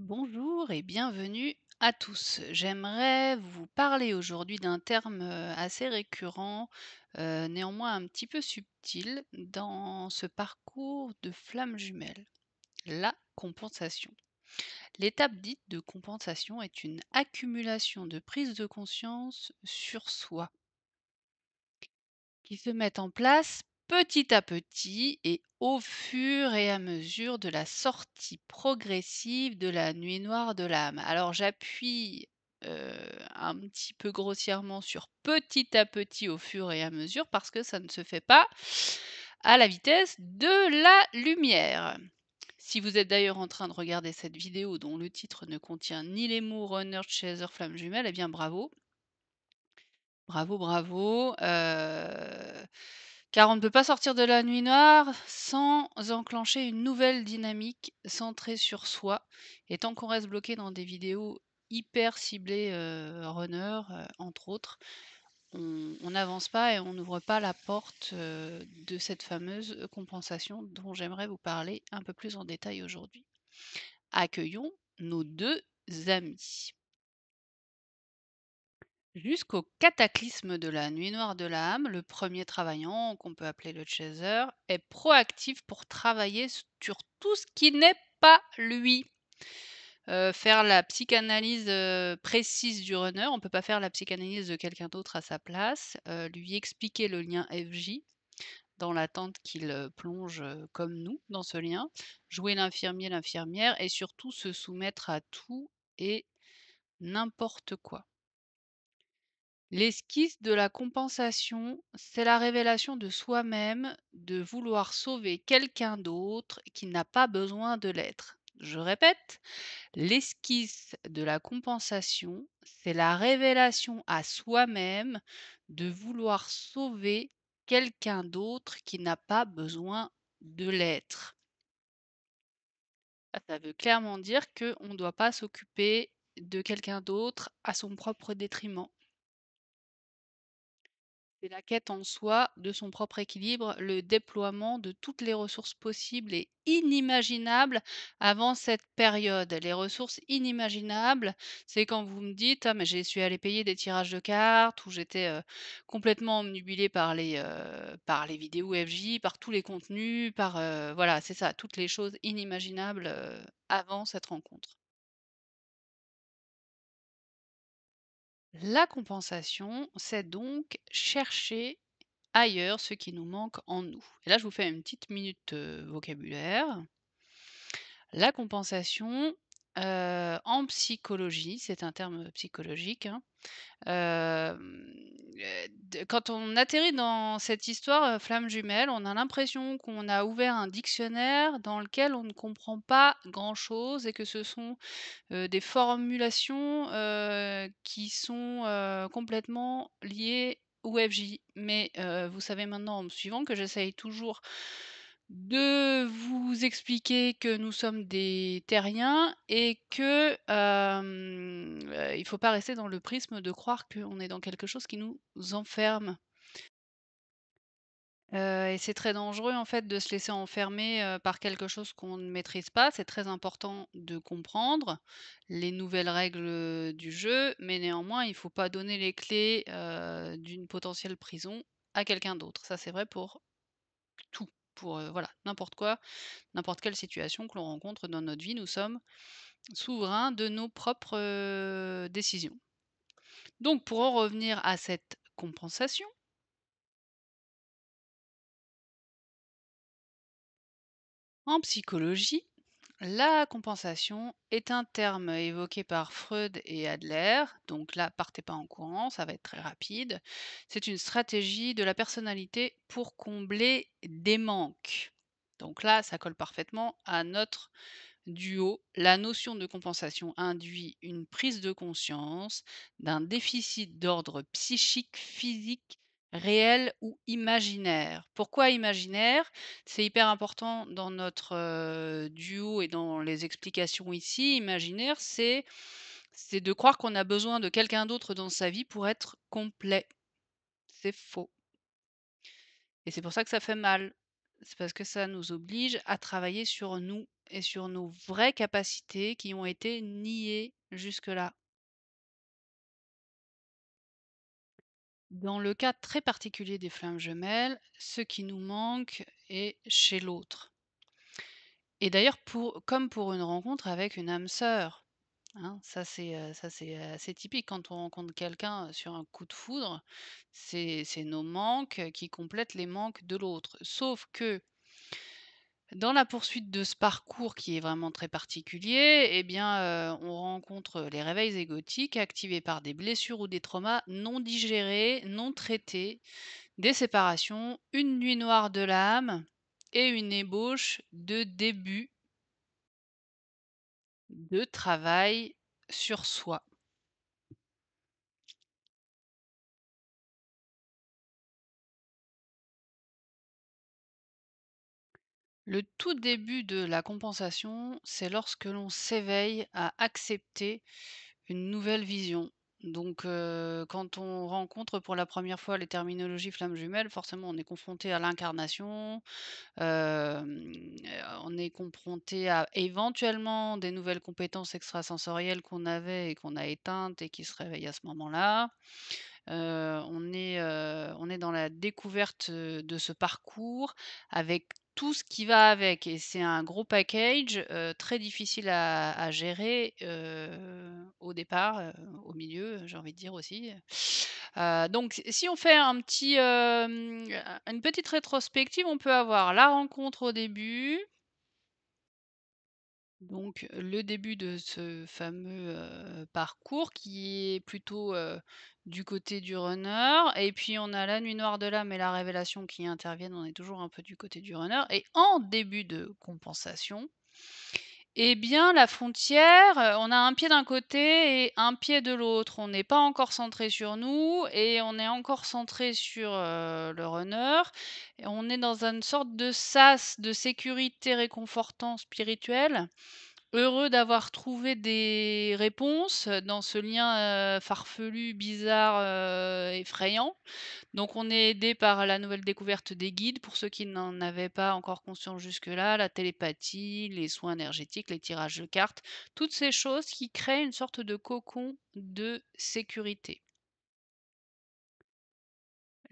Bonjour et bienvenue à tous. J'aimerais vous parler aujourd'hui d'un terme assez récurrent, néanmoins un petit peu subtil dans ce parcours de flamme jumelle, la compensation. L'étape dite de compensation est une accumulation de prise de conscience sur soi qui se mettent en place petit à petit et au fur et à mesure de la sortie progressive de la nuit noire de l'âme. Alors j'appuie un petit peu grossièrement sur petit à petit au fur et à mesure parce que ça ne se fait pas à la vitesse de la lumière. Si vous êtes d'ailleurs en train de regarder cette vidéo dont le titre ne contient ni les mots runner, chaser, flamme jumelle, eh bien bravo, bravo, bravo, car on ne peut pas sortir de la nuit noire sans enclencher une nouvelle dynamique centrée sur soi. Et tant qu'on reste bloqué dans des vidéos hyper ciblées, runner, entre autres, on n'avance pas et on n'ouvre pas la porte, de cette fameuse compensation dont j'aimerais vous parler un peu plus en détail aujourd'hui. Accueillons nos 2 amis. Jusqu'au cataclysme de la nuit noire de l'âme, le premier travaillant, qu'on peut appeler le chaser, est proactif pour travailler sur tout ce qui n'est pas lui. Faire la psychanalyse précise du runner, on ne peut pas faire la psychanalyse de quelqu'un d'autre à sa place, lui expliquer le lien FJ dans l'attente qu'il plonge comme nous dans ce lien, jouer l'infirmier, l'infirmière et surtout se soumettre à tout et n'importe quoi. L'esquisse de la compensation, c'est la révélation de soi-même, de vouloir sauver quelqu'un d'autre qui n'a pas besoin de l'être. Je répète, l'esquisse de la compensation, c'est la révélation à soi-même de vouloir sauver quelqu'un d'autre qui n'a pas besoin de l'être. Ça veut clairement dire qu'on ne doit pas s'occuper de quelqu'un d'autre à son propre détriment. C'est la quête en soi de son propre équilibre, le déploiement de toutes les ressources possibles et inimaginables avant cette période. Les ressources inimaginables, c'est quand vous me dites: «Ah mais j'ai suis allé payer des tirages de cartes» ou «J'étais, complètement obnubilée par les vidéos FJ, par tous les contenus, par», voilà, c'est ça, toutes les choses inimaginables, avant cette rencontre. La compensation, c'est donc chercher ailleurs ce qui nous manque en nous. Et là, je vous fais une petite minute vocabulaire. La compensation, en psychologie, c'est un terme psychologique, hein, quand on atterrit dans cette histoire flamme jumelle, on a l'impression qu'on a ouvert un dictionnaire dans lequel on ne comprend pas grand-chose et que ce sont des formulations qui sont complètement liées au FJ. Mais vous savez maintenant en me suivant que j'essaye toujours de vous expliquer que nous sommes des terriens et que, il faut pas rester dans le prisme de croire qu'on est dans quelque chose qui nous enferme. Et c'est très dangereux en fait de se laisser enfermer, par quelque chose qu'on ne maîtrise pas. C'est très important de comprendre les nouvelles règles, du jeu, mais néanmoins il faut pas donner les clés, d'une potentielle prison à quelqu'un d'autre. Ça c'est vrai pour tout, pour, voilà, n'importe quoi, n'importe quelle situation que l'on rencontre dans notre vie. Nous sommes souverains de nos propres, décisions. Donc pour en revenir à cette compensation, en psychologie, la compensation est un terme évoqué par Freud et Adler, donc là, partez pas en courant, ça va être très rapide. C'est une stratégie de la personnalité pour combler des manques. Donc là, ça colle parfaitement à notre duo. La notion de compensation induit une prise de conscience d'un déficit d'ordre psychique, physique, réel ou imaginaire. Pourquoi imaginaire? C'est hyper important dans notre duo et dans les explications ici. Imaginaire, c'est de croire qu'on a besoin de quelqu'un d'autre dans sa vie pour être complet. C'est faux. Et c'est pour ça que ça fait mal. C'est parce que ça nous oblige à travailler sur nous et sur nos vraies capacités qui ont été niées jusque-là. Dans le cas très particulier des flammes jumelles, ce qui nous manque est chez l'autre. Et d'ailleurs, comme pour une rencontre avec une âme sœur, hein, ça c'est assez typique quand on rencontre quelqu'un sur un coup de foudre, c'est nos manques qui complètent les manques de l'autre. Sauf que dans la poursuite de ce parcours qui est vraiment très particulier, eh bien, on rencontre les réveils égotiques activés par des blessures ou des traumas non digérés, non traités, des séparations, une nuit noire de l'âme et une ébauche de début de travail sur soi. Le tout début de la compensation, c'est lorsque l'on s'éveille à accepter une nouvelle vision. Donc, quand on rencontre pour la première fois les terminologies flammes jumelles, forcément on est confronté à l'incarnation, on est confronté à éventuellement des nouvelles compétences extrasensorielles qu'on avait et qu'on a éteintes et qui se réveillent à ce moment-là. On est dans la découverte, de ce parcours avec tout ce qui va avec et c'est un gros package, très difficile à gérer, au départ, au milieu, j'ai envie de dire aussi. Donc si on fait une petite rétrospective, on peut avoir la rencontre au début, donc le début de ce fameux, parcours qui est plutôt, du côté du runner et puis on a la nuit noire de l'âme et la révélation qui interviennent, on est toujours un peu du côté du runner et en début de compensation, eh bien la frontière, on a un pied d'un côté et un pied de l'autre. On n'est pas encore centré sur nous et on est encore centré sur, le runner et on est dans une sorte de sas de sécurité réconfortant spirituel. Heureux d'avoir trouvé des réponses, dans ce lien, farfelu, bizarre, effrayant. Donc on est aidé par la nouvelle découverte des guides, pour ceux qui n'en avaient pas encore conscience jusque-là, la télépathie, les soins énergétiques, les tirages de cartes, toutes ces choses qui créent une sorte de cocon de sécurité.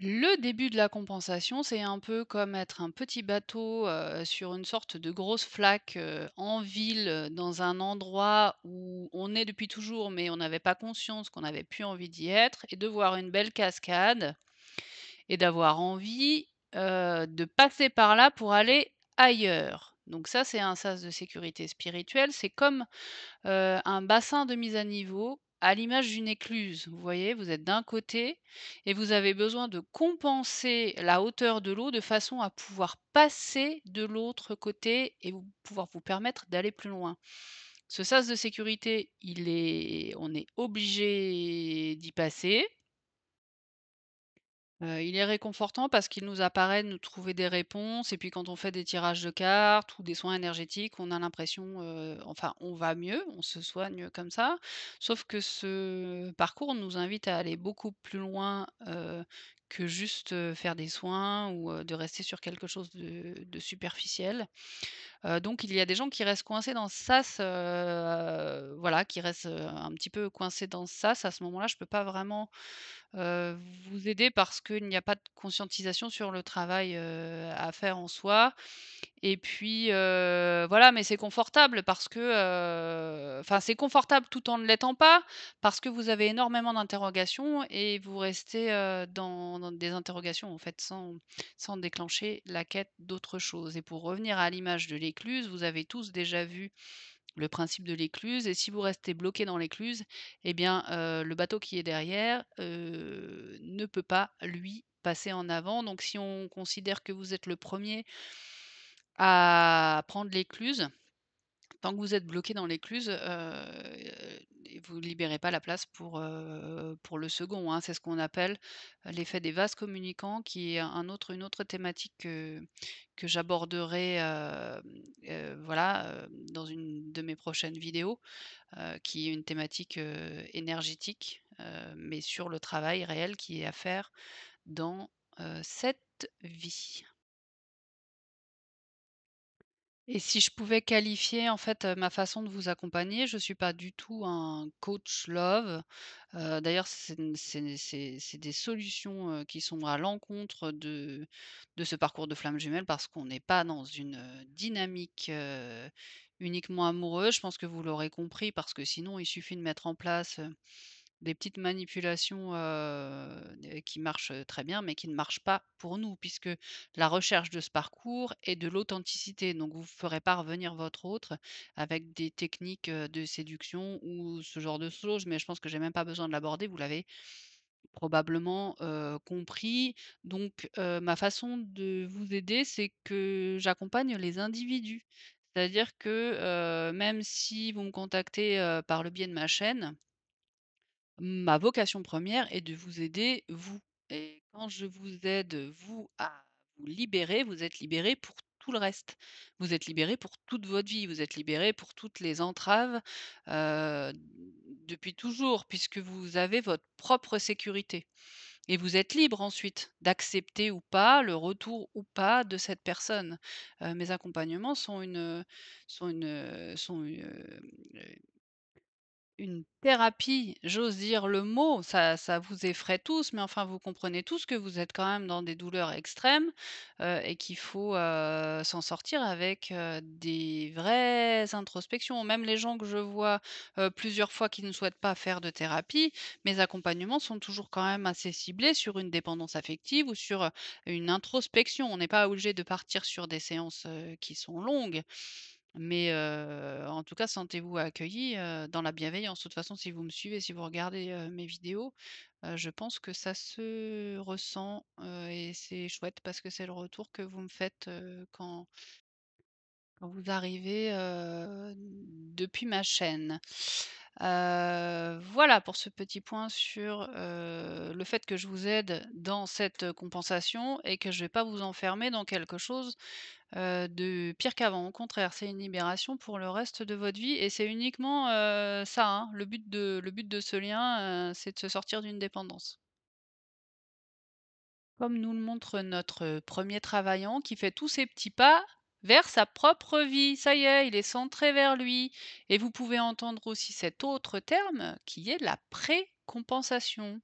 Le début de la compensation, c'est un peu comme être un petit bateau, sur une sorte de grosse flaque, en ville, dans un endroit où on est depuis toujours, mais on n'avait pas conscience qu'on n'avait plus envie d'y être et de voir une belle cascade et d'avoir envie, de passer par là pour aller ailleurs. Donc ça, c'est un sas de sécurité spirituelle. C'est comme un bassin de mise à niveau à l'image d'une écluse. Vous voyez, vous êtes d'un côté et vous avez besoin de compenser la hauteur de l'eau de façon à pouvoir passer de l'autre côté et pouvoir vous permettre d'aller plus loin. Ce sas de sécurité, on est obligé d'y passer. Il est réconfortant parce qu'il nous apparaît nous trouver des réponses et puis quand on fait des tirages de cartes ou des soins énergétiques, on a l'impression, enfin on va mieux, on se soigne comme ça. Sauf que ce parcours nous invite à aller beaucoup plus loin, que juste, faire des soins ou, de rester sur quelque chose de superficiel. Donc il y a des gens qui restent coincés dans ce sas, voilà, qui restent, un petit peu coincés dans ce sas. À ce moment-là, je peux pas vraiment, heu, vous aider parce qu'il n'y a pas de conscientisation sur le travail, à faire en soi. Et puis, voilà, mais c'est confortable parce que, enfin, c'est confortable tout en ne l'étant pas, parce que vous avez énormément d'interrogations et vous restez, dans des interrogations, en fait, sans déclencher la quête d'autre chose. Et pour revenir à l'image de l'écluse, vous avez tous déjà vu le principe de l'écluse et si vous restez bloqué dans l'écluse, eh bien, le bateau qui est derrière, ne peut pas, lui, passer en avant. Donc si on considère que vous êtes le premier à prendre l'écluse, tant que vous êtes bloqué dans l'écluse, et vous libérez pas la place pour le second, hein. C'est ce qu'on appelle, l'effet des vases communicants qui est une autre thématique que j'aborderai, voilà, dans une de mes prochaines vidéos, qui est une thématique, énergétique, mais sur le travail réel qui est à faire dans, cette vie. Et si je pouvais qualifier en fait, ma façon de vous accompagner, je suis pas du tout un coach love. D'ailleurs c'est des solutions, qui sont à l'encontre de ce parcours de flamme jumelle parce qu'on n'est pas dans une, dynamique, uniquement amoureuse. Je pense que vous l'aurez compris parce que sinon il suffit de mettre en place, des petites manipulations, qui marchent, très bien, mais qui ne marchent pas pour nous, puisque la recherche de ce parcours est de l'authenticité. Donc vous ne ferez pas revenir votre autre avec des techniques, de séduction ou ce genre de choses, mais je pense que j'ai même pas besoin de l'aborder, vous l'avez probablement, compris. Donc ma façon de vous aider, c'est que j'accompagne les individus. C'est-à-dire que, même si vous me contactez, par le biais de ma chaîne, ma vocation première est de vous aider, vous. Et quand je vous aide, vous, à vous libérer, vous êtes libéré pour tout le reste. Vous êtes libéré pour toute votre vie, vous êtes libéré pour toutes les entraves, heu, depuis toujours, puisque vous avez votre propre sécurité. Et vous êtes libre ensuite d'accepter ou pas le retour ou pas de cette personne. Mes accompagnements sont une thérapie, j'ose dire le mot, ça vous effraie tous, mais enfin vous comprenez tous que vous êtes quand même dans des douleurs extrêmes, et qu'il faut, s'en sortir avec, des vraies introspections. Même les gens que je vois, plusieurs fois qui ne souhaitent pas faire de thérapie, mes accompagnements sont toujours quand même assez ciblés sur une dépendance affective ou sur, une introspection. On n'est pas obligé de partir sur des séances, qui sont longues. Mais en tout cas, sentez-vous accueillis, dans la bienveillance. De toute façon, si vous me suivez, si vous regardez, mes vidéos, je pense que ça se ressent, et c'est chouette parce que c'est le retour que vous me faites, quand vous arrivez, depuis ma chaîne. Voilà pour ce petit point sur, le fait que je vous aide dans cette compensation et que je vais pas vous enfermer dans quelque chose de pire qu'avant. Au contraire, c'est une libération pour le reste de votre vie et c'est uniquement, ça, hein, le but de ce lien, c'est de se sortir d'une dépendance. Comme nous le montre notre premier travaillant qui fait tous ses petits pas vers sa propre vie. Ça y est, il est centré vers lui et vous pouvez entendre aussi cet autre terme qui est la précompensation.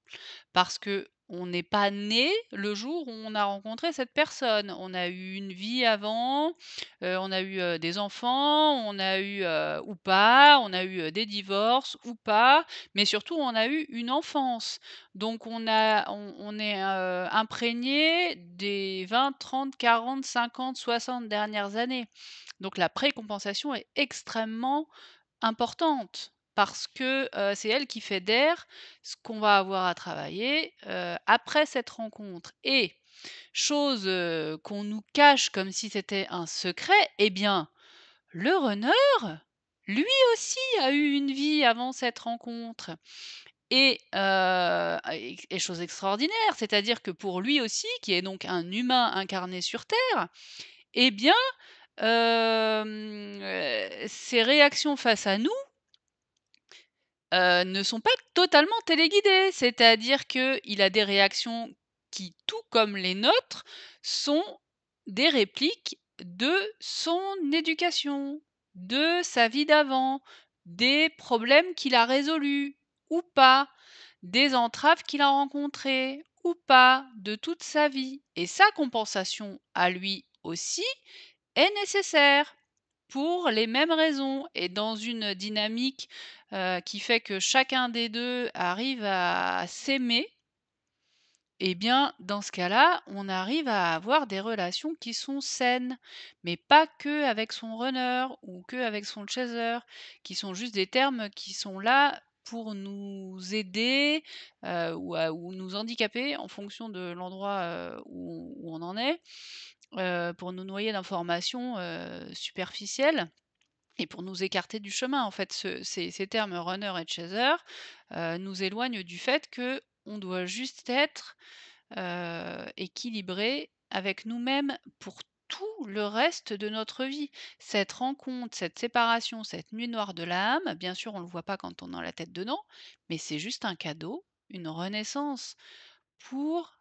Parce que on n'est pas né le jour où on a rencontré cette personne. On a eu une vie avant, on a eu, des enfants, on a eu, ou pas, on a eu, des divorces ou pas, mais surtout on a eu une enfance. Donc on est, imprégné des 20, 30, 40, 50, 60 dernières années. Donc la précompensation est extrêmement importante parce que, c'est elle qui fédère ce qu'on va avoir à travailler, après cette rencontre et chose, qu'on nous cache comme si c'était un secret, eh bien, le runner, lui aussi a eu une vie avant cette rencontre et chose extraordinaire, c'est-à-dire que pour lui aussi, qui est donc un humain incarné sur terre, eh bien, ses réactions face à nous ne sont pas totalement téléguidées. C'est-à-dire qu'il a des réactions qui, tout comme les nôtres, sont des répliques de son éducation, de sa vie d'avant, des problèmes qu'il a résolus ou pas, des entraves qu'il a rencontrées ou pas, de toute sa vie. Et sa compensation à lui aussi est nécessaire pour les mêmes raisons et dans une dynamique, qui fait que chacun des 2 arrive à s'aimer, eh bien, dans ce cas-là, on arrive à avoir des relations qui sont saines, mais pas que avec son runner ou que avec son chaser, qui sont juste des termes qui sont là pour nous aider, ou nous handicaper en fonction de l'endroit, où on en est, pour nous noyer d'informations, superficielles. Et pour nous écarter du chemin, en fait, ces termes runner et chaser, nous éloignent du fait que on doit juste être, équilibré avec nous-mêmes pour tout le reste de notre vie. Cette rencontre, cette séparation, cette nuit noire de l'âme, bien sûr, on ne le voit pas quand on a la tête dedans, mais c'est juste un cadeau, une renaissance pour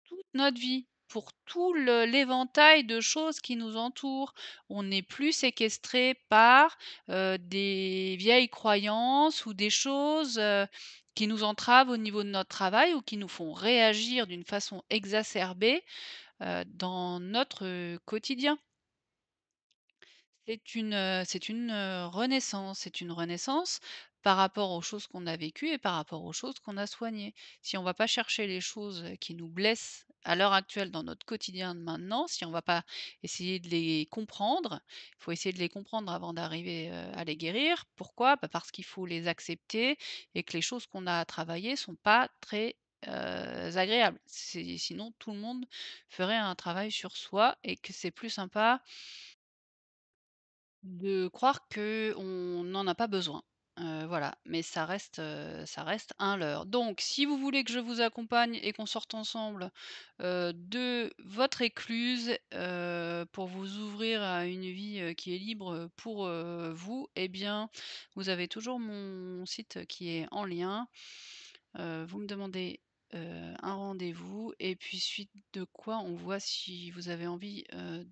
toute notre vie, pour tout l'éventail de choses qui nous entourent. On n'est plus séquestré par, des vieilles croyances ou des choses, qui nous entravent au niveau de notre travail ou qui nous font réagir d'une façon exacerbée, dans notre, quotidien. C'est une renaissance par rapport aux choses qu'on a vécues et par rapport aux choses qu'on a soignées. Si on va pas chercher les choses, qui nous blessent à l'heure actuelle dans notre quotidien de maintenant, si on va pas essayer de les comprendre, il faut essayer de les comprendre avant d'arriver, à les guérir. Pourquoi? Bah, parce qu'il faut les accepter et que les choses qu'on a à travailler sont pas très, agréables. Sinon tout le monde ferait un travail sur soi et que c'est plus sympa de croire qu'on n'en a pas besoin. Voilà, mais ça reste un leurre. Donc si vous voulez que je vous accompagne et qu'on sorte ensemble, de votre écluse, pour vous ouvrir à une vie, qui est libre, pour, vous, eh bien, vous avez toujours mon site qui est en lien. Vous me demandez, un rendez-vous et puis suite de quoi on voit si vous avez envie,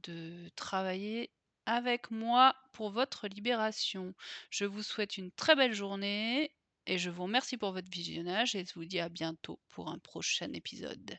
de travailler avec moi pour votre libération. Je vous souhaite une très belle journée et je vous remercie pour votre visionnage et je vous dis à bientôt pour un prochain épisode.